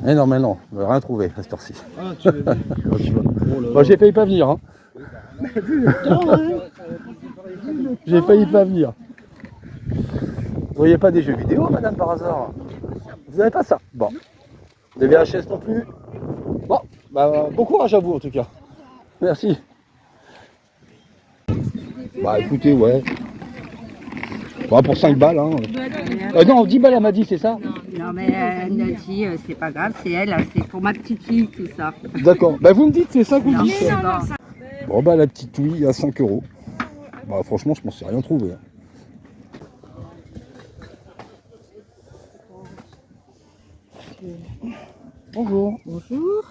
Eh non, mais non, on n'a rien trouvé à cette heure-ci. Ah, tu veux dire. Bon, j'ai failli pas venir. Hein. J'ai failli pas venir. Vous voyez pas des jeux vidéo, madame, par hasard? Vous n'avez pas ça? Bon. Des VHS non plus? Bon, bah, bon courage à vous en tout cas. Merci. Bah écoutez, ouais. Bah, pour 5 balles, hein. Non, 10 balles, elle m'a dit, c'est ça? Non, mais elle a dit, c'est pas grave, c'est elle, c'est pour ma petite fille, tout ça. D'accord. Bah, vous me dites, c'est ça que vous me Non, dites? c'est bon. Bon, bah, la petite ouïe à 5 €. Bah, franchement, je m'en suis rien trouvé. Hein. Bonjour. Bonjour.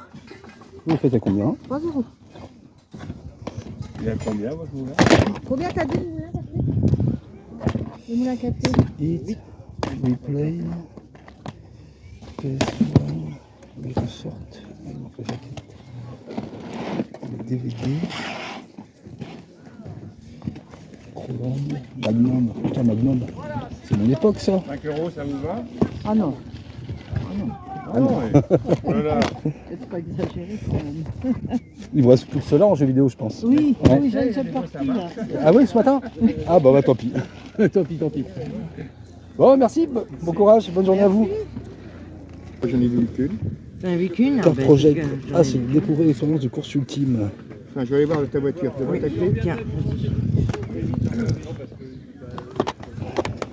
Vous faites à combien? 3 €. Il y a combien votre moulin? Combien t'as dit le moulin, ça fait? Le moulin capté? Eat, replay, PS1, les ressortes, les DVD, Chronom, Magnum, putain Magnum, c'est mon époque ça. 5 €, ça vous va? Ah non. Ah non, voilà. C'est pas exagéré quand même. Il vous reste plus que cela en jeu vidéo je pense. Oui, Ouais. oui, j'ai cette partie là. Ah oui ce matin? Ah bah tant pis. Tant pis, tant pis. Bon merci, bon courage, bonne journée à vous. J'en ai vu qu'une. T'en as vu qu'une? Car Project, ah c'est découvrir l'expérience de course ultime. Enfin, je vais aller voir ta voiture. Tu vois ta clé? Tiens.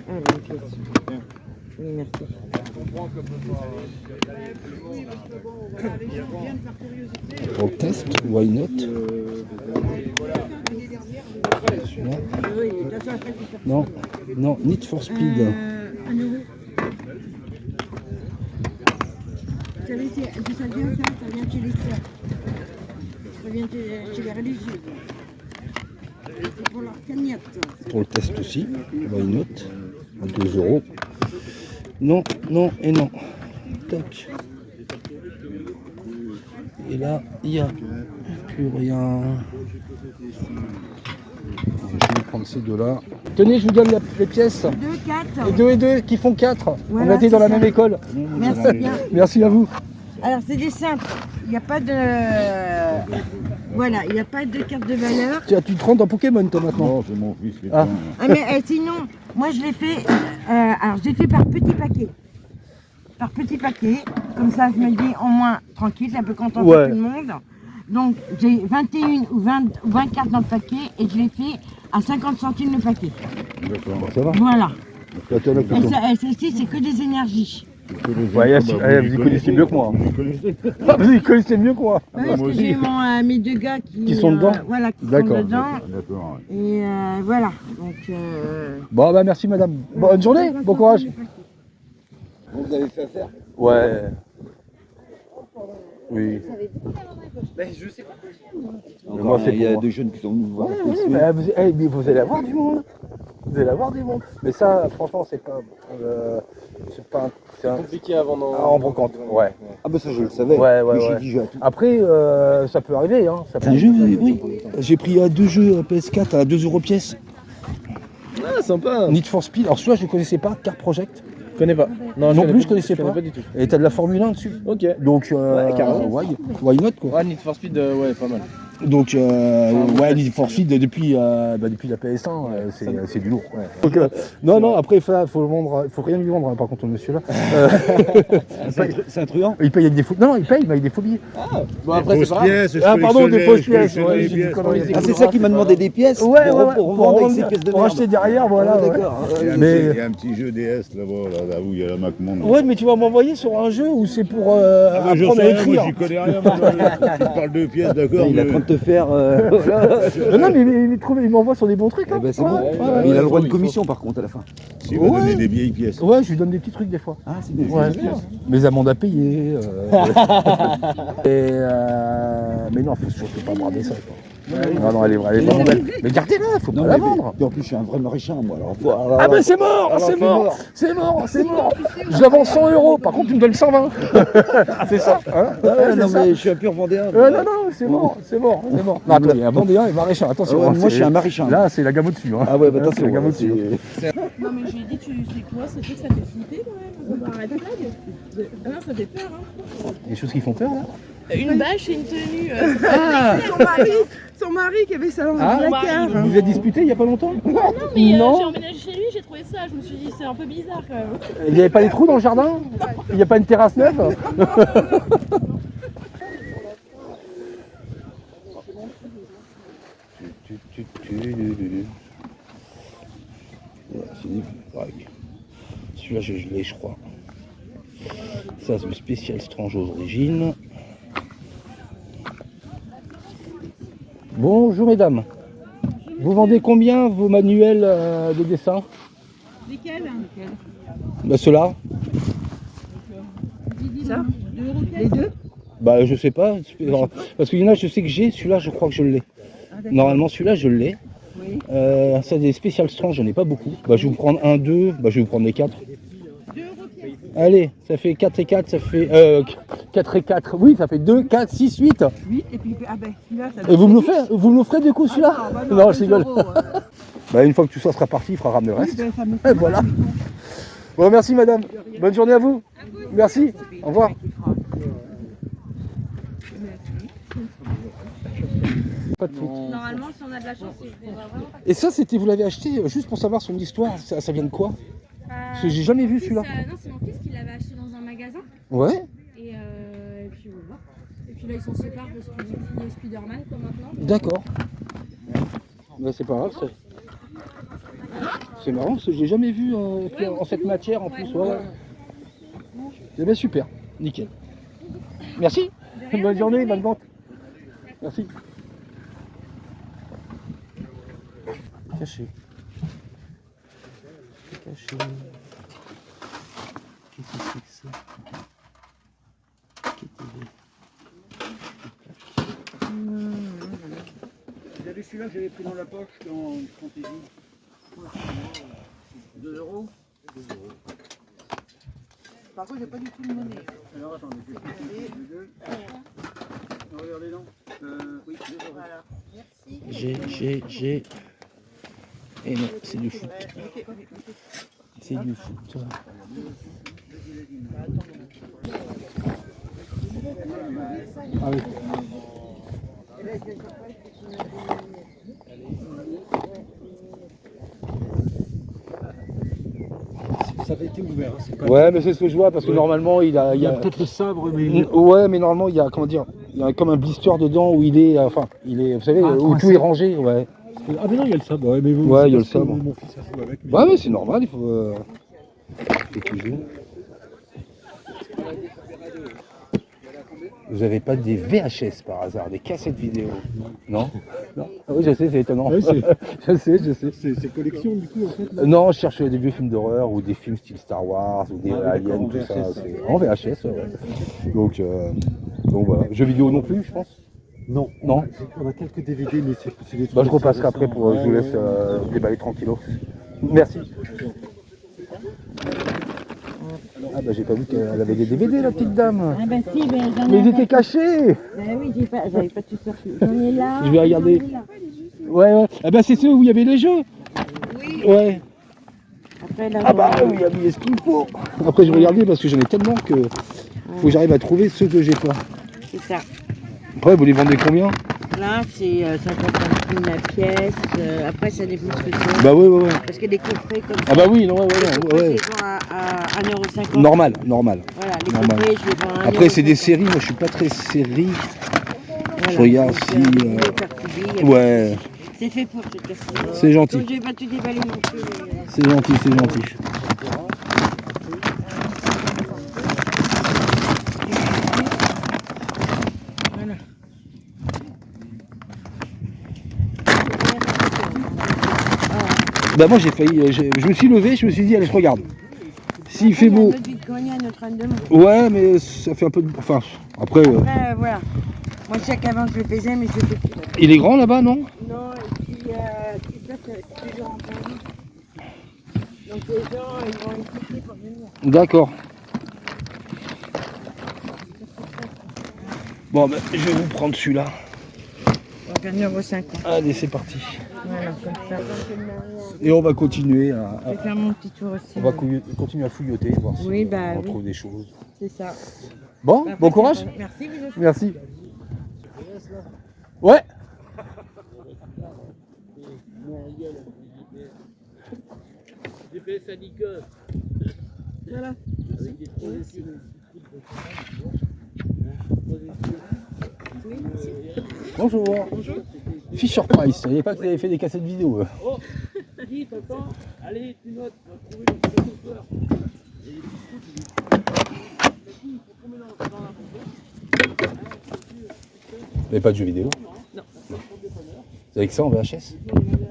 Ah, une pièce. Oui, merci. Pour le test, why not? Celui-là. Non, non, Need for Speed. 1 €. Vous savez, d'où ça vient ça? Ça vient chez les sœurs. Ça vient chez les religieuses. C'est pour leur cagnotte. Pour le test aussi, why not? À 2 €. Non, non et non. Toc. Et là, il n'y a plus rien. Je vais prendre ces deux-là. Tenez, je vous donne les pièces. 2, 4. Et 2 et 2 qui font 4. Voilà, On a été dans c'est la ça. même école. Merci bien. Merci à vous. Alors, c'est des simples. Il n'y a pas de. Voilà, il n'y a pas de carte de valeur. Tu te rends dans Pokémon toi maintenant? Non, c'est mon fils qui est Ah. Ah, mais sinon, moi je l'ai fait. Alors, je l'ai fait par petits paquets. Par petits paquets. Comme ça, je me dis au moins tranquille, ça peut contenter Ouais. tout le monde. Donc, j'ai 21 ou 20 cartes dans le paquet et je l'ai fait à 50 centimes le paquet. D'accord. Ça va? Voilà. Et Celle-ci, c'est que des énergies. Ouais, vous y connaissez mieux que moi. Vous y connaissez mieux que moi. Ouais, parce que j'ai mes deux gars Qui sont dedans? Voilà, qui sont D'accord. dedans. D'accord. Et voilà. Donc, Bon, bah merci madame. Bonne journée, bon courage. Vous avez fait affaire? Ouais. Oui. Je sais pas. Moi, c'est Il y a pour moi. des jeunes qui sont venus vous voir. Mais vous allez avoir du monde. Vous allez avoir du monde. Mais ça, franchement, c'est pas. C'est Compliqué à vendre en brocante. Ouais. Ah bah ça je le savais. Ouais, ouais, Mais ouais. j'ai dit j'ai à tout. Après, ça peut arriver. Hein. Ça peut un jeu, arriver. oui. J'ai pris 2 jeux à PS4 à 2 € pièce. Ah, sympa. Need for Speed. Alors, celui-là, je ne connaissais pas. Car Project. Je connais pas. Non plus, je connaissais pas. pas du tout. Et t'as de la Formule 1 dessus. Ok. Donc, Ouais, carrément. why not quoi. Ouais, Need for Speed, ouais, pas mal. Donc, ouais, Need for Speed depuis la PS1, c'est du lourd. Ouais. Donc, non, après, il faut vendre, faut rien lui vendre, hein, par contre, au monsieur là. C'est un truand. Il paye avec des faux. Non, il paye, mais avec des faux billets. Bon, après, c'est pas grave. Ah, pardon, des fausses pièces. Ouais, j'ai dit une connerie. Ah c'est ça qui m'a demandé des pièces Ouais, pour revendre avec ces pièces de pour merde. acheter derrière, voilà. Ah, ouais. d'accord. Mais- Il y a un petit jeu DS là-bas, là où il y a la MacMonde. Ouais, mais tu vas m'envoyer sur un jeu où c'est pour Ah, mais je apprendre à sais rien, moi écrire. j'y connais rien. Moi, tu parles de pièces, d'accord. Il est en train de te faire. Non, mais il m'envoie sur des bons trucs. Eh Hein. ben, c'est Ouais, bon. ouais, Il a le droit il de faut. commission par contre à la fin. S'il va donner des vieilles pièces. Ouais, je lui donne des petits trucs des fois. Ah c'est bien. Ouais, mes amendes à payer. Mais non, faut surtout pas brader ça. Quoi. Ah non, elle est vraiment belle. Mais gardez-la, faut pas la vendre. Et en plus, je suis un vrai maraîchand, moi. Alors, Ah ben c'est mort, c'est mort, c'est mort, c'est mort. Je la vends 100 €, par contre tu me donnes 120. C'est ça, hein? Ouais, non, c'est ça. mais je suis un pur vendéen. Non, non, c'est mort, c'est mort, c'est mort. Non, attends, il y a un vendéen et maraîchin, attention. Ouais, hein, moi, je suis un maraîchant. Là, c'est la gamme au-dessus. Hein. Ah ouais, bah Là, attention. c'est la gamme ouais, au-dessus. Non mais je lui ai dit, tu sais quoi, ce truc ça fait flipper quand même, on va arrêter là. Ah non, ça fait peur hein. Des choses qui font peur là. Une bâche et une tenue. Ah, Son mari qui avait ça dans Ah, le placard. vous vous êtes disputé il y a pas longtemps? Non mais Non. j'ai emménagé chez lui, j'ai trouvé ça, je me suis dit c'est un peu bizarre quand même. Il n'y avait pas des trous dans le jardin? Il n'y a pas une terrasse neuve? Celui-là je l'ai je crois. Ça c'est le spécial Strange aux origines. Bonjour mesdames. Vous vendez combien vos manuels de dessin? Lesquels? Bah ceux-là. Ça Les deux? Bah je sais pas. Parce qu'il y en a je sais que j'ai, celui-là je crois que je l'ai. Normalement celui-là je l'ai. Oui. Ça des spécial Strange, j'en ai pas beaucoup. Bah je vais vous prendre un, deux, bah je vais vous prendre les 4. Allez, ça fait 4 et 4, ça fait 4 et 4, oui ça fait 2, 4, 6, 8. 8 et puis ah ben celui-là ça Et vous me l'offrez du coup celui-là? Non, je rigole. Bah une fois que tout ça sera parti, il fera ramener le reste. Et voilà. Bon merci madame, bonne journée à vous. Merci, au revoir. Pas de faute. Normalement, si on a de la chance, c'est vraiment pas. Et ça c'était, vous l'avez acheté juste pour savoir son histoire, ça vient de quoi? Parce que j'ai jamais vu celui-là. Non, c'est mon fils qui l'avait acheté dans un magasin. Ouais, Et puis voilà. Et puis là, ils s'en séparent parce qu'il est Spider-Man quoi maintenant. d'accord. Bah c'est pas grave, c'est marrant parce que j'ai jamais vu en cette matière en plus. Ouais, ouais. Eh bien super, nickel. Merci, bonne journée, bonne vente. Merci. Caché. Caché. Qu'est-ce que c'est que ça? Vous avez celui-là que j'avais pris dans la poche dans Fantaisie. 2 €. Par contre j'ai pas du tout de monnaie. Alors attendez, je vais les deux. Regardez non. Oui, 2 €. Voilà. Merci. J'ai. Et non, c'est du foot. C'est du foot. Ah oui. Ça avait été ouvert. Hein, pas Ouais, mais c'est ce que je vois parce que normalement il a. il y a peut-être le sabre, mais Ouais, mais normalement il y a, comment dire, il y a comme un blister dedans où il est, enfin, il est, vous savez, où tout est rangé, ouais. ah mais non, il y a le sabre. Ouais, mais Ouais, il y a le sabre. Mon fils a joué avec. Mais... Ouais, mais c'est normal, il faut. Toujours. Vous avez pas des VHS par hasard, des cassettes vidéo? Non. Non. Ah oui, je sais, c'est étonnant. Ouais, je sais. C'est collection du coup en fait. Là. Non, je cherche des vieux films d'horreur ou des films style Star Wars ou des aliens, en tout ça. VHS. C'est en VHS, ouais. Donc voilà. Jeux vidéo non plus, je pense. Non. Non. On a quelques DVD, mais c'est des trucs. Bah, je repasserai après pour. Je vous laisse déballer tranquillos. Merci. Ah bah j'ai pas vu qu'elle avait des DVD la petite dame. Ah ben si, ben j'en ai. Mais ils étaient cachés. Ben oui, j'avais pas tout sorti. J'en ai là. Je vais regarder. j'en ai là. Ouais. Ah bah c'est ceux où il y avait les jeux. Oui. Ouais. Après, là, Ah bah oui, il y a ce qu'il faut. Après je vais regarder parce que j'en ai tellement que faut que j'arrive à trouver ceux que j'ai pas. c'est ça. Après vous les vendez combien? Là, c'est 50 centimes la pièce. Après, ça dépend ce que c'est. Bah ouais. Parce que des coffrets comme ça. Ah bah oui, non, ouais. Je les vends à 1,50 €. Normal. Voilà, les normal. coffrets, je les vends à 1,50 €. Après c'est des séries, moi je suis pas très série. Voilà. Je regarde Donc, si. vous pouvez faire subir, Ouais, c'est fait pour cette personne. c'est gentil. Donc, je vais pas tout déballer non plus. mais- C'est gentil. Voilà. Bah moi j'ai failli, je me suis levé, je me suis dit allez je regarde. S'il fait Après, il y a beau. un autre vide-grenier à notre Anne-de-Mont. Ouais mais ça fait un peu de. Enfin après. Après, voilà. Moi, je sais qu'avant, je le faisais, mais je le fais plus. Il est grand là-bas, non? Non, et puis, ce qui se passe, c'est toujours en famille. Donc, les gens, ils vont écouter pour venir. D'accord. Bon, ben, je vais vous prendre celui-là. Donc, 1,50 €. Allez, c'est parti. Voilà, comme ça. Et on va continuer à, Je vais faire mon petit tour aussi. on va continuer à fouilloter, voir si Oui, bah, on oui. trouve des choses. C'est ça. Bon, Bah, bon après, courage. c'est bon. Merci, bisous. Merci. Ouais. Bonjour. Bonjour. Fisher Price, je savais pas que vous avez fait des cassettes vidéo. Vous n'avez pas de jeux vidéo? Non. Vous avez que ça en VHS?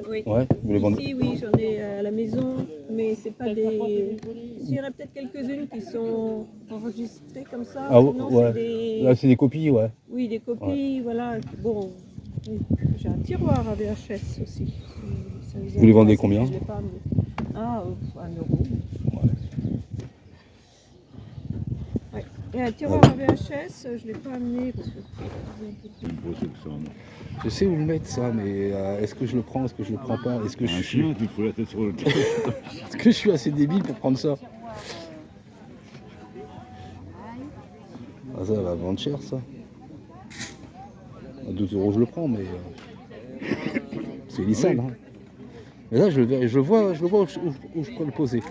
Oui. Ouais, vous les vendez? Ici, oui, j'en ai à la maison, mais c'est pas des. Il y en a peut-être quelques-unes qui sont enregistrées comme ça. Ah sinon, ouais. c'est des. Là, c'est des copies, ouais. Oui, des copies, voilà. Bon, oui. J'ai un tiroir à VHS aussi. Ça Vous les vendez intéresse, combien? mais je l'ai pas amené. Ah, 1 €. Ouais. Et un tiroir à VHS, je ne l'ai pas amené parce que. Je sais où le mettre ça, mais est-ce que je le prends, est-ce que je le prends pas? Est-ce que Un chien qui fout la tête sur le toit. est-ce que je suis assez débile pour prendre ça? Ah, ça va vendre cher, ça. À 12 € je le prends, mais c'est lissable. Hein. Mais là, je le vois où je peux le poser.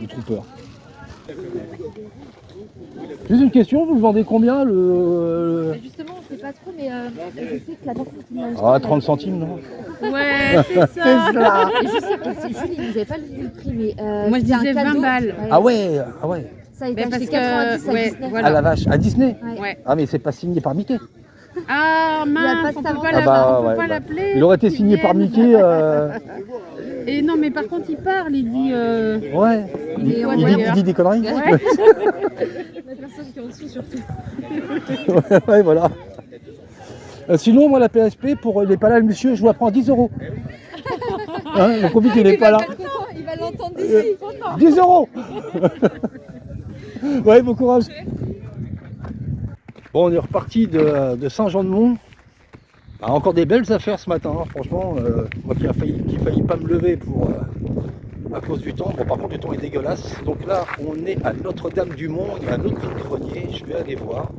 Le trooper. Juste une question, vous le vendez combien le... Justement, on sait pas trop, mais je sais que la personne qui m'a acheté. Ah, 30 centimes, non? Ouais, c'est ça. Et je sais pas, c'est Julie, vous avez pas le prix, mais. Moi, je c'était un disais 20 cadeau. balles. Ouais. Ah ouais, ah ouais. Ça a été Mais parce acheté que, 90 à ouais, Disney. voilà. Ah la vache, à Disney? Ouais. Ouais. Ah mais c'est pas signé par Mickey. Ah Il y a pas mince, de on savon. peut pas Ah bah, ouais, bah. l'appeler. Il aurait été signé par Mickey. Et non, mais par contre, il parle, il dit. Ouais. Il dit des conneries. Ouais. La personne qui est en dessous, surtout. Ouais, voilà. Sinon, moi, la PSP, pour il n'est pas là, le monsieur, je vous la prends à 10 €. Hein, on profite, il n'est pas là. Il va l'entendre d'ici. 10 €. Ouais, bon courage. Bon, on est reparti de Saint-Jean-de-Mont. Ah, encore des belles affaires ce matin, hein, franchement. Moi qui ai failli pas me lever à cause du temps. Bon, par contre, le temps est dégueulasse. Donc là, on est à Notre-Dame-du-Mont. Il y a un autre vide-grenier. Je vais aller voir.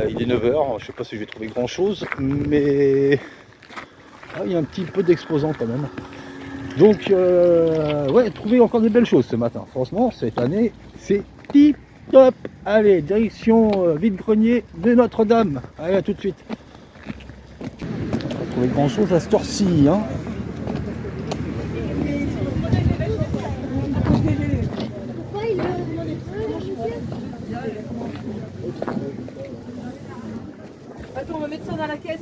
Il est 9 h. Je ne sais pas si je vais trouver grand-chose. Mais il y a un petit peu d'exposants quand même. Donc, ouais, trouver encore des belles choses ce matin. Franchement, cette année, c'est tip top. Allez, direction vide-grenier de Notre-Dame. Allez, à tout de suite. On va trouver grand chose à cette heure-ci. Hein. Attends, on va mettre ça dans la caisse.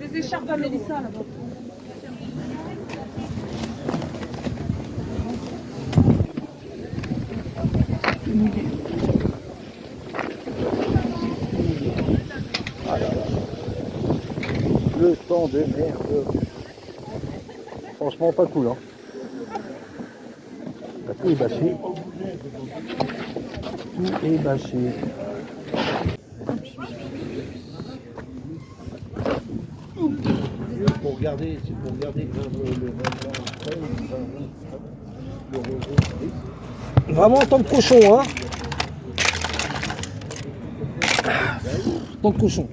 Des écharpes à Mélissa là-bas. Ah là là. Le temps de merde. Franchement, pas cool. Hein. Là, tout est bâché. Tout est bâché. Pour regarder Vraiment en tant que cochon, hein. Tant que cochon.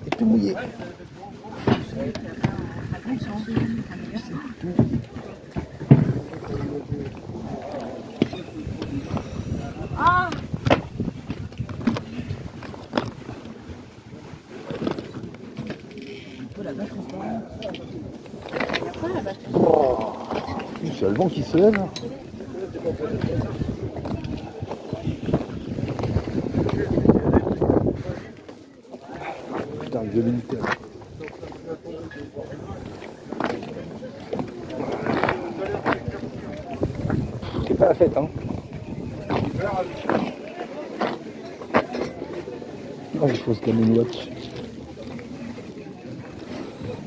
Et tout mouillé. Oh, il y a le vent qui se lève. Putain, le militaire. la fête. Hein. Ah, il faut se calmer une watch.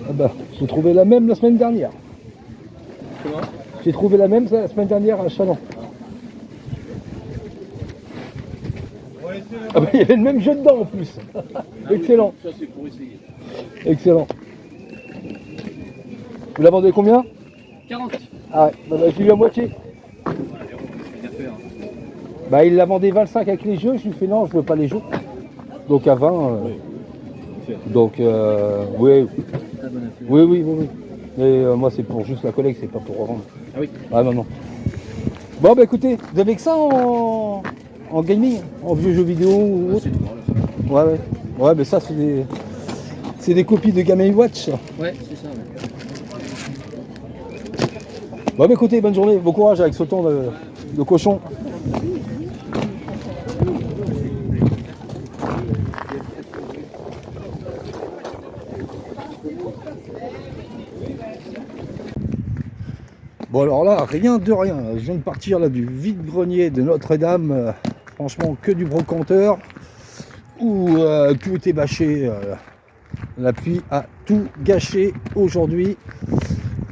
Ah bah, j'ai trouvé la même la semaine dernière. Comment? J'ai trouvé la même la semaine dernière à Chalon. Ah bah, il y avait le même jeu dedans en plus. Excellent. Ça, c'est pour essayer. Excellent. Vous la vendez combien? 40. Ah ouais, bah, j'ai eu à moitié. Bah il l'a vendu 25 avec les jeux, je lui fais non, je veux pas les jeux. Donc à 20. Donc oui. Oui. Mais moi c'est pour juste la collecte, c'est pas pour revendre. Ah oui. Ah non. Bon bah écoutez, vous avez que ça en gaming, en vieux jeux vidéo ou autre? Ouais. Ouais mais ça c'est des copies de Game & Watch. Ouais, c'est ça. Ouais. Bon bah écoutez, bonne journée, bon courage avec ce temps de cochon. Bon alors là, rien de rien. Je viens de partir là du vide-grenier de Notre-Dame. Franchement, que du brocanteur. Où tout était bâché. La pluie a tout gâché aujourd'hui.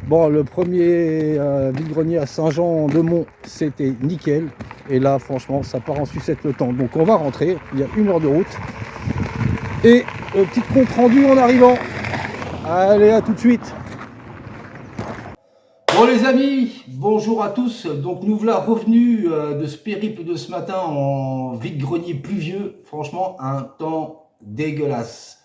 Bon, le premier vide-grenier à Saint-Jean-de-Mont, c'était nickel. Et là, franchement, ça part en sucette le temps. Donc on va rentrer. Il y a 1 heure de route. Et petit compte rendu en arrivant. Allez, à tout de suite. Bon les amis, bonjour à tous. Donc nous voilà revenus de ce périple de ce matin en vide-grenier pluvieux. Franchement, un temps dégueulasse.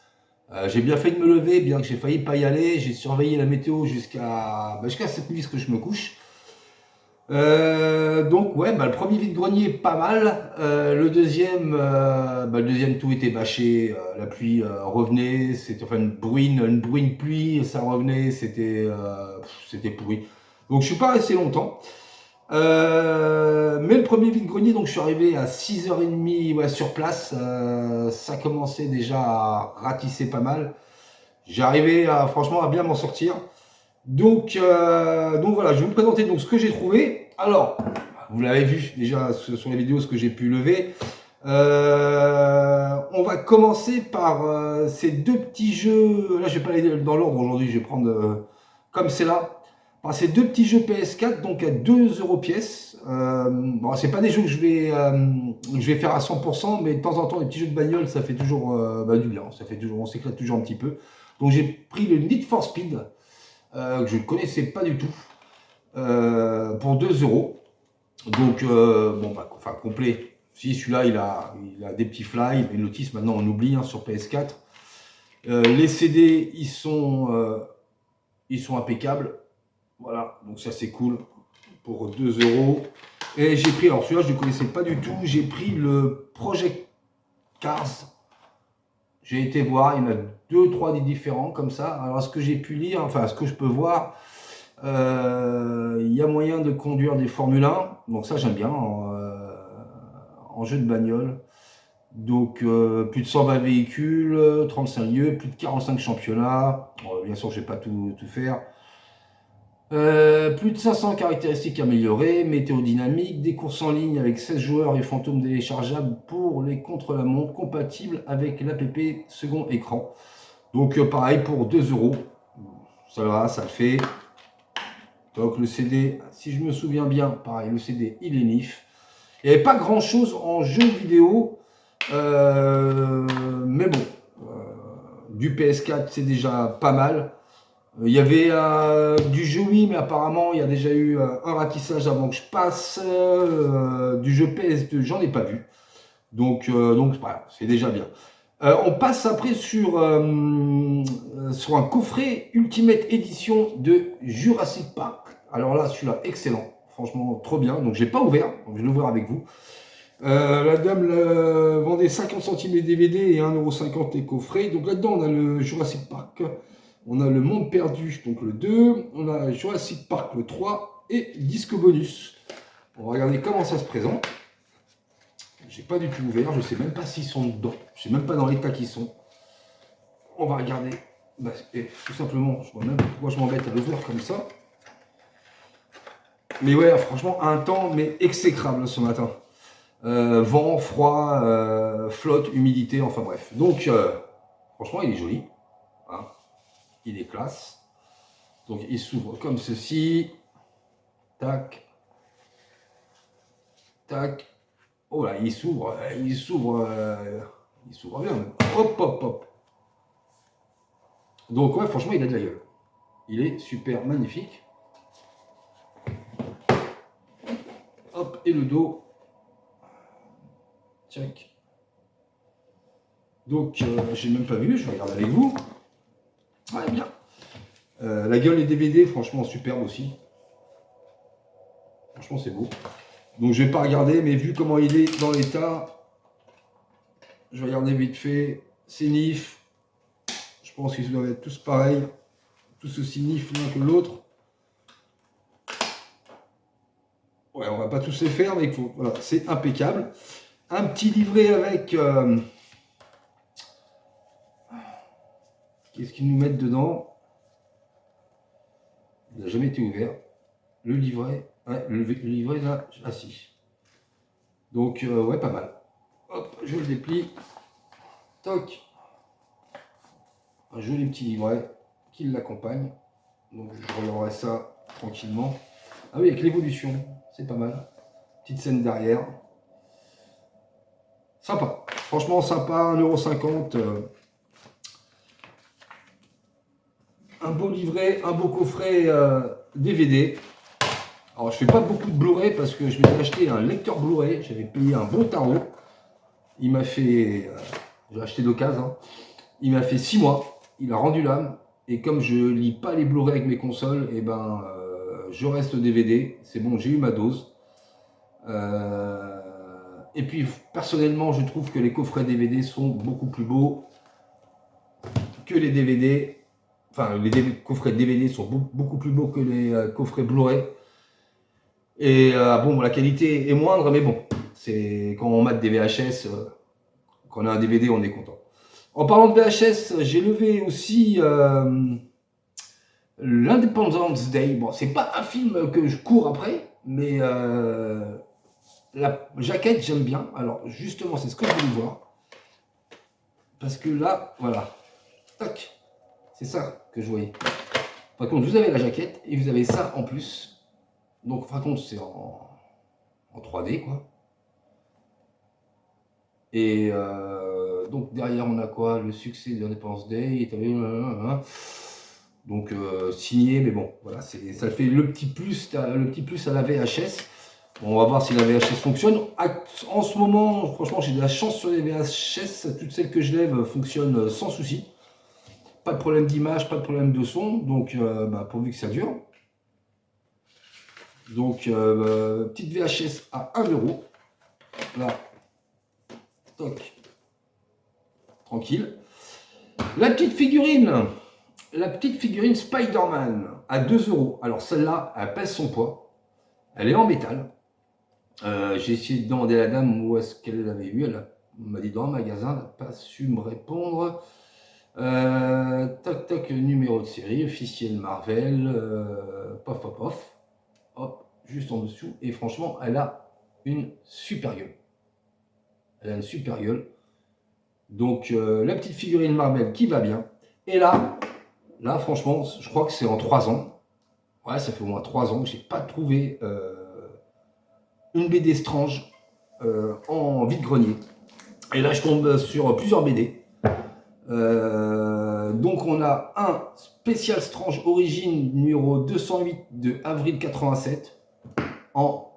J'ai bien fait de me lever, bien que j'ai failli pas y aller. J'ai surveillé la météo jusqu'à cette nuit, que je me couche. Donc ouais, le premier vide-grenier pas mal. Le deuxième tout était bâché. La pluie revenait. C'était enfin une bruine pluie, ça revenait. C'était pourri. Donc je suis pas resté longtemps. Mais le premier vide-grenier, donc je suis arrivé à 6h30 sur place. Ça commençait déjà à ratisser pas mal. J'arrivais franchement à bien m'en sortir. Donc voilà, je vais vous présenter donc ce que j'ai trouvé. Alors, vous l'avez vu déjà sur les vidéos ce que j'ai pu lever. On va commencer par ces deux petits jeux. Là, je vais pas aller dans l'ordre aujourd'hui. Je vais prendre comme c'est là. Par ces deux petits jeux PS4, donc à 2 € pièce. Bon, c'est pas des jeux que je vais faire à 100%, mais de temps en temps, les petits jeux de bagnole, ça fait toujours du bien. Ça fait toujours, on s'éclate toujours un petit peu. Donc j'ai pris le Need for Speed. Que je ne connaissais pas du tout, pour 2 €. Donc, complet. Si, celui-là, il a des petits fly, une notice, maintenant on oublie sur PS4. Les CD, ils sont impeccables. Voilà, donc ça c'est cool, pour 2 €. Et j'ai pris, alors celui-là, je ne connaissais pas du tout, j'ai pris le Project Cars. J'ai été voir, il y en a 2-3 des différents comme ça. Alors, ce que j'ai pu lire, enfin, ce que je peux voir, il y a moyen de conduire des Formule 1. Donc, ça, j'aime bien en jeu de bagnole. Donc, plus de 120 véhicules, 35 lieux, plus de 45 championnats. Bon, bien sûr, je ne vais pas tout faire. Plus de 500 caractéristiques améliorées, météo dynamique, des courses en ligne avec 16 joueurs et fantômes téléchargeables pour les contre-la-montre, compatible avec l'app second écran. Donc pareil pour 2 €. Ça va, ça le fait. Donc le CD, si je me souviens bien, pareil, le CD il est nif. Il n'y avait pas grand chose en jeu vidéo, mais bon, du PS4 c'est déjà pas mal. Il y avait du jeu Wii, mais apparemment il y a déjà eu un ratissage avant que je passe. Du jeu PS2, j'en ai pas vu. Donc voilà, c'est déjà bien. On passe après sur un coffret Ultimate Edition de Jurassic Park. Alors là, celui-là, excellent. Franchement, trop bien. Donc j'ai pas ouvert, donc je vais l'ouvrir avec vous. La dame vendait 50 centimes les DVD et 1,50 € les coffrets. Donc là-dedans, on a le Jurassic Park. On a le Monde Perdu, donc le 2, on a Jurassic Park le 3 et disque bonus. On va regarder comment ça se présente. J'ai pas du tout ouvert, je sais même pas s'ils sont dedans. Je sais même pas dans l'état qu'ils sont. On va regarder. Et tout simplement, je vois même pas pourquoi je m'embête à l'ouvrir comme ça. Mais ouais, franchement, un temps mais exécrable ce matin. Vent, froid, flotte, humidité, enfin bref. Donc, franchement, il est joli. Hein. Il est classe. Donc, il s'ouvre comme ceci. Tac. Tac. Oh là, il s'ouvre bien. Hop, hop, hop. Donc, ouais, franchement, il a de la gueule. Il est super magnifique. Hop, et le dos. Check. Donc, j'ai même pas vu, je regarde avec vous. Ouais, bien. La gueule des DVD, franchement, superbe aussi. Franchement, c'est beau. Donc, je vais pas regarder, mais vu comment il est dans l'état, je vais regarder vite fait. C'est nif. Je pense qu'ils doivent être tous pareils. Tous aussi nif l'un que l'autre. Ouais, on va pas tous les faire, mais voilà, c'est impeccable. Un petit livret avec... qu'est-ce qu'ils nous mettent dedans? Il n'a jamais été ouvert. Le livret... Ouais, le livret là... Ah si. Donc, ouais, pas mal. Hop, je le déplie. Toc. Un joli petit livret qui l'accompagne. Donc, je regarderai ça tranquillement. Ah oui, avec l'évolution. C'est pas mal. Petite scène derrière. Sympa. Franchement, sympa. 1,50 €. Un beau livret, un beau coffret DVD. Alors, je fais pas beaucoup de Blu-ray parce que je m'étais acheté un lecteur Blu-ray. J'avais payé un bon tarot. Il m'a fait... j'ai acheté d'occasion. Hein. Il m'a fait 6 mois. Il a rendu l'âme. Et comme je lis pas les Blu-ray avec mes consoles, et ben, je reste DVD. C'est bon, j'ai eu ma dose. Et puis, personnellement, je trouve que les coffrets DVD sont beaucoup plus beaux que les DVD. Enfin, les coffrets DVD sont beaucoup plus beaux que les coffrets Blu-ray. Et bon, la qualité est moindre, mais bon, c'est quand on mate des VHS, quand on a un DVD, on est content. En parlant de VHS, j'ai levé aussi l'Independence Day. Bon, c'est pas un film que je cours après, mais la jaquette, j'aime bien. Alors, justement, c'est ce que je voulais voir. Parce que là, voilà. Tac. C'est ça que je voyais. Par contre, vous avez la jaquette et vous avez ça en plus. Donc, par contre, c'est en 3D, quoi. Et donc, derrière, on a quoi? Le succès de l'Independence Day. Donc, signé, mais bon, voilà. Ça fait le petit plus à la VHS. Bon, on va voir si la VHS fonctionne. En ce moment, franchement, j'ai de la chance sur les VHS. Toutes celles que je lève fonctionnent sans souci. Pas de problème d'image, pas de problème de son. Donc, pourvu que ça dure. Donc, petite VHS à 1 €. Là. Toc. Tranquille. La petite figurine Spider-Man à 2 €. Alors, celle-là, elle pèse son poids. Elle est en métal. J'ai essayé de demander à la dame où est-ce qu'elle l'avait eu. Elle m'a dit dans un magasin, elle n'a pas su me répondre. Tac tac, numéro de série, officiel Marvel, pof pof pof. Hop, juste en dessous. Et franchement, elle a une super gueule. Elle a une super gueule. Donc, la petite figurine Marvel qui va bien. Et là, franchement, je crois que c'est en 3 ans. Ouais, ça fait au moins 3 ans que j'ai pas trouvé une BD Strange en vide-grenier. Et là, je tombe sur plusieurs BD. Donc, on a un spécial Strange Origine numéro 208 de avril 87 en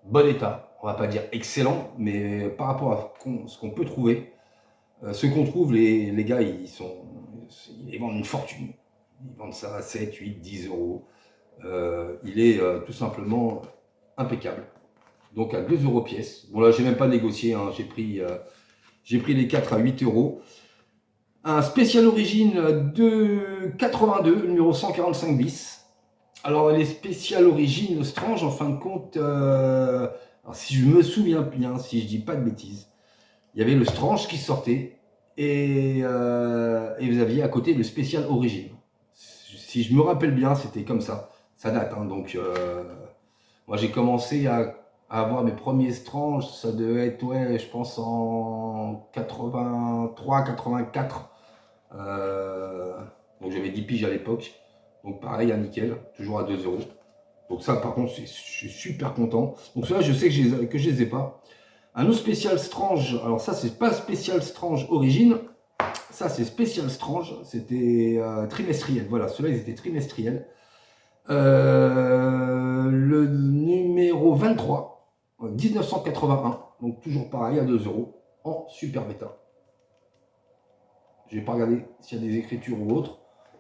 bon état. On va pas dire excellent, mais par rapport à ce qu'on peut trouver, ce qu'on trouve, les gars, ils vendent une fortune. Ils vendent ça à 7, 8, 10 €. Il est tout simplement impeccable. Donc à 2 € pièce. Bon là, j'ai même pas négocié, hein. J'ai pris les 4 à 8 €. Un spécial origine de 82, numéro 145 bis. Alors les spéciales origines Strange, en fin de compte, alors, si je me souviens bien, si je dis pas de bêtises, il y avait le Strange qui sortait et vous aviez à côté le spécial origine. Si je me rappelle bien, c'était comme ça. Ça date, hein, donc Moi, j'ai commencé à avoir mes premiers Strange, ça devait être, ouais, je pense en 83, 84. Donc j'avais 10 piges à l'époque. Donc pareil, à nickel, toujours à 2 €. Donc ça, par contre, je suis super content. Donc ceux-là, je sais que je les ai pas. Un autre spécial Strange, alors ça, c'est pas spécial Strange origine. Ça, c'est spécial Strange. C'était trimestriel. Voilà, ceux-là, ils étaient trimestriels. Le numéro 23, 1981. Donc toujours pareil, à 2 € en super bêta. Je vais pas regarder s'il y a des écritures ou autre.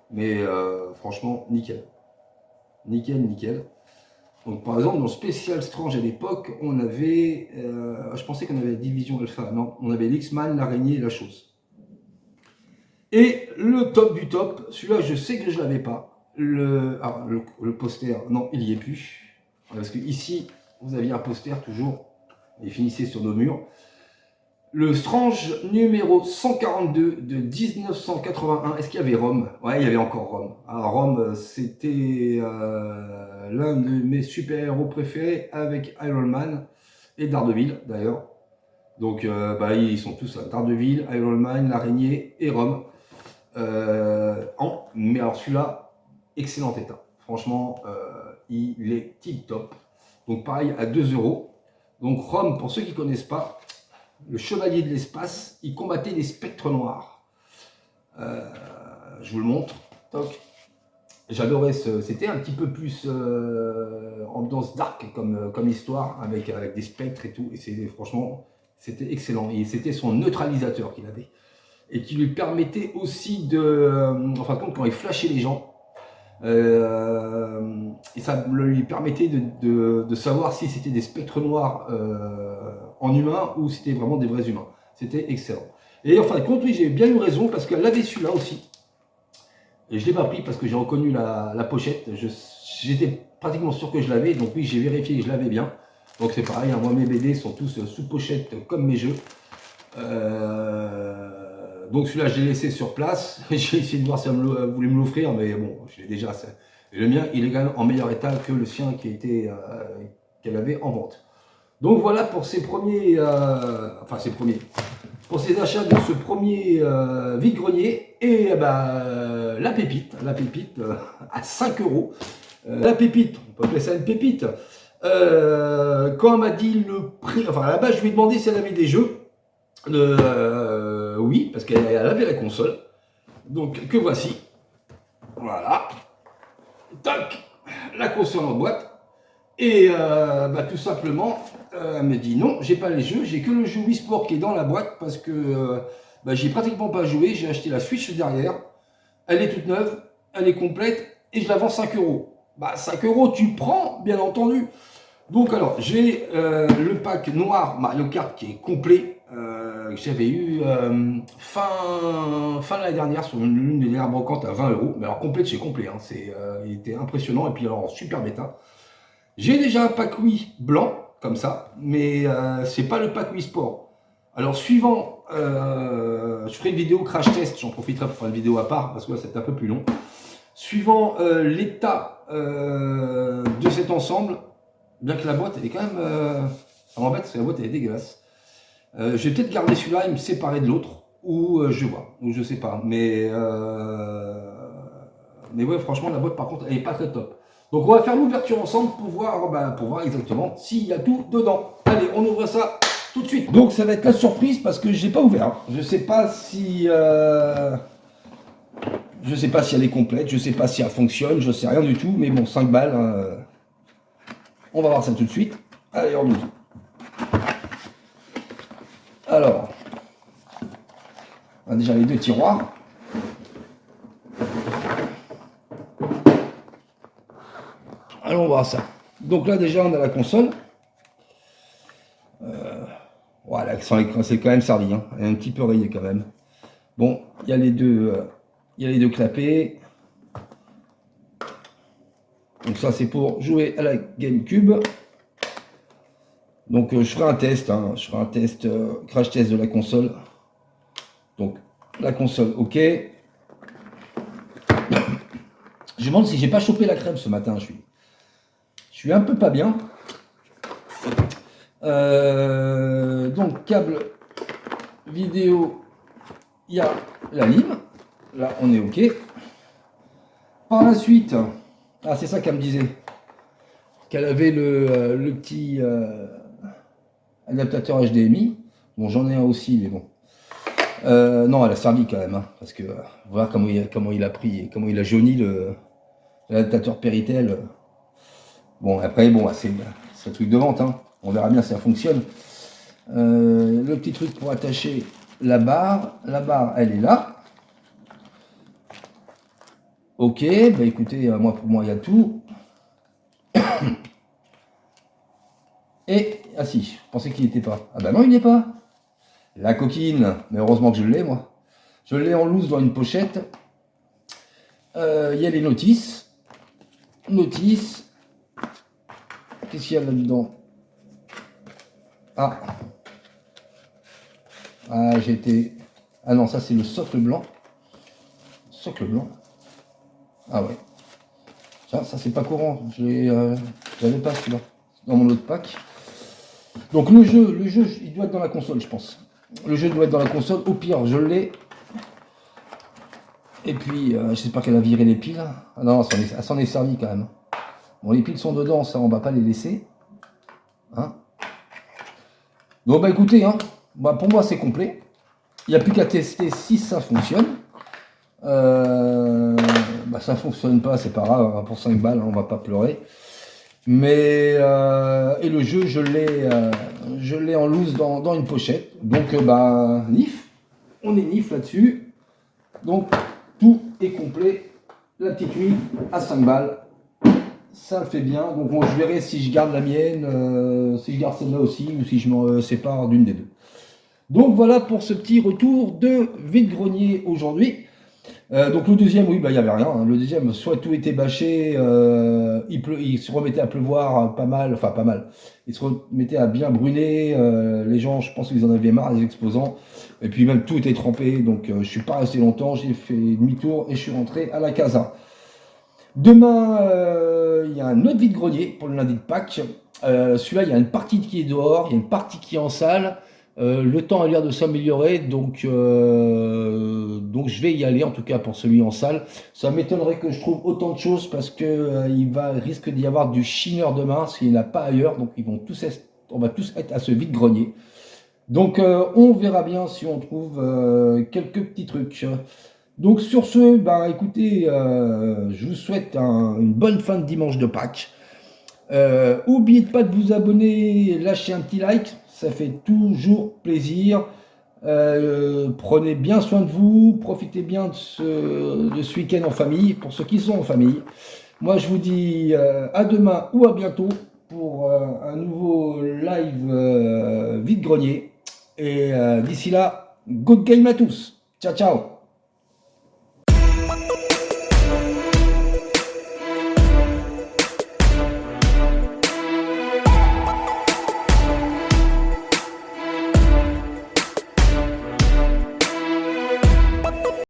Mais franchement, nickel. Nickel, nickel. Donc par exemple, dans le spécial Strange à l'époque, on avait, je pensais qu'on avait la division alpha, non, on avait l'X-Man, l'araignée et la chose. Et le top du top, celui-là je sais que je l'avais pas, le poster, non, il y est plus. Parce que ici, vous aviez un poster toujours, il finissait sur nos murs. Le Strange numéro 142 de 1981. Est-ce qu'il y avait Rome? Ouais, il y avait encore Rome. Alors Rome, c'était l'un de mes super-héros préférés avec Iron Man et Daredevil d'ailleurs. Donc ils sont tous là. Daredevil, Iron Man, l'araignée et Rome. Mais alors celui-là, excellent état. Franchement, il est tip top. Donc pareil, à 2 €. Donc Rome, pour ceux qui ne connaissent pas, le chevalier de l'espace, il combattait les spectres noirs. Je vous le montre. J'adorais c'était un petit peu plus ambiance dark comme histoire, avec des spectres et tout. Et franchement, c'était excellent. Et c'était son neutralisateur qu'il avait. Et qui lui permettait aussi de... en fin de compte, quand il flashait les gens, et ça lui permettait de savoir si c'était des spectres noirs en humain ou c'était vraiment des vrais humains. C'était excellent. Et en fin de compte, oui, j'ai bien eu raison parce qu'elle avait celui-là aussi. Et je ne l'ai pas pris parce que j'ai reconnu la pochette. J'étais pratiquement sûr que je l'avais. Donc oui, j'ai vérifié que je l'avais bien. Donc c'est pareil, hein, moi mes BD sont tous sous pochette comme mes jeux. Donc celui-là, je l'ai laissé sur place. J'ai essayé de voir si elle voulait me l'offrir, mais bon, je l'ai déjà. Le mien, il est quand même en meilleur état que le sien qu'elle avait en vente. Donc voilà pour ces premiers, pour ces achats de ce premier vide-grenier. Et la pépite à 5 €. La pépite, on peut appeler ça une pépite. Quand elle m'a dit le prix, enfin à la base je lui ai demandé si elle avait des jeux. Oui, parce qu'elle avait la console. Donc que voici. Voilà. Tac, la console en boîte. Et tout simplement, elle me dit non, j'ai pas les jeux, j'ai que le jeu Wii Sport qui est dans la boîte parce que j'ai pratiquement pas joué. J'ai acheté la Switch derrière. Elle est toute neuve, elle est complète et je la vends 5 €. 5 € tu prends, bien entendu. Donc alors, j'ai le pack noir Mario Kart qui est complet. Que j'avais eu fin de l'année dernière sur l'une des dernières brocantes à 20 €. Mais alors complet de chez complet, hein, il était impressionnant. Et puis alors super bêta. J'ai déjà un pack Wii blanc comme ça, mais c'est pas le pack Wii Sport. Alors suivant, je ferai une vidéo crash test. J'en profiterai pour faire une vidéo à part parce que là c'est un peu plus long. Suivant l'état de cet ensemble, bien que la boîte elle est quand même, ça m'embête parce que la boîte elle est dégueulasse. Je vais peut-être garder celui-là et me séparer de l'autre, ou je vois, ou je sais pas. Mais ouais, franchement, la boîte par contre, elle est pas très top. Donc on va faire l'ouverture ensemble pour voir exactement s'il y a tout dedans. Allez, on ouvre ça tout de suite. Donc ça va être la surprise parce que je n'ai pas ouvert. Je sais pas si elle est complète, je sais pas si elle fonctionne, je sais rien du tout. Mais bon, 5 balles, on va voir ça tout de suite. Allez, on ouvre. Alors, on a déjà les deux tiroirs. Allons voir ça. Donc là déjà on a la console. Voilà, c'est quand même servi, hein. Elle est un petit peu rayée quand même. Bon, il y a les deux clapets. Donc ça c'est pour jouer à la GameCube. Donc je ferai un test, hein. Je ferai un test, crash test de la console. Donc la console, ok. Je me demande si j'ai pas chopé la crème ce matin. Je suis un peu pas bien. Donc câble vidéo, il y a la lime. Là, on est OK. Par la suite, ah c'est ça qu'elle me disait, qu'elle avait le petit adaptateur HDMI. Bon, j'en ai un aussi, mais bon. Non, elle a servi quand même, hein, parce que voilà comment il a pris, comment il a jauni l'adaptateur Péritel. Bon, après, bon, c'est un truc de vente, hein. On verra bien si ça fonctionne. Le petit truc pour attacher la barre, elle est là. Ok, bah écoutez, moi pour moi il y a tout. Et, ah si, je pensais qu'il n'était pas. Ah bah non, il n'est pas. La coquine, mais heureusement que je l'ai moi. Je l'ai en loose dans une pochette. Il y a les notices. Notices. Qu'est-ce qu'il y a là-dedans? Ah. Ah, j'étais... Ah non, ça c'est le socle blanc. Socle blanc. Ah ouais. Tiens, ça c'est pas courant. J'avais pas celui-là dans mon autre pack. Donc le jeu, il doit être dans la console, je pense. Le jeu doit être dans la console. Au pire, je l'ai. Et puis, j'espère qu'elle a viré les piles. Ah non, elle s'en est servie quand même. Bon, les piles sont dedans, ça on va pas les laisser. Hein? Bon bah écoutez, hein, bah, pour moi c'est complet. Il n'y a plus qu'à tester si ça fonctionne. Bah, ça fonctionne pas, c'est pas grave, hein, pour 5 balles, hein, on va pas pleurer. Mais et le jeu, je l'ai en loose dans une pochette. Donc bah nif, on est nif là-dessus. Donc tout est complet. La petite huile à 5 balles. Ça le fait bien. Donc moi je verrai si je garde la mienne, si je garde celle-là aussi, ou si je me sépare d'une des deux. Donc voilà pour ce petit retour de vide-grenier aujourd'hui. Donc le deuxième, oui, bah il n'y avait rien. Hein. Le deuxième, soit tout était bâché, il se remettait à pleuvoir pas mal, enfin pas mal. Il se remettait à bien brûler. Les gens, je pense qu'ils en avaient marre, les exposants. Et puis même tout était trempé, donc je suis pas resté longtemps. J'ai fait demi-tour et je suis rentré à la casa. Demain, il y a un autre vide-grenier pour le lundi de Pâques. Celui-là, il y a une partie qui est dehors, il y a une partie qui est en salle. Le temps a l'air de s'améliorer, donc je vais y aller, en tout cas pour celui en salle. Ça m'étonnerait que je trouve autant de choses parce que risque d'y avoir du chineur demain s'il n'y en a pas ailleurs, donc on va tous être à ce vide-grenier. Donc on verra bien si on trouve quelques petits trucs. Donc sur ce, bah écoutez, je vous souhaite une bonne fin de dimanche de Pâques. N'oubliez pas de vous abonner, lâcher un petit like, ça fait toujours plaisir. Prenez bien soin de vous, profitez bien de ce week-end en famille, pour ceux qui sont en famille. Moi je vous dis à demain ou à bientôt pour un nouveau live vide-grenier. Et d'ici là, good game à tous. Ciao ciao.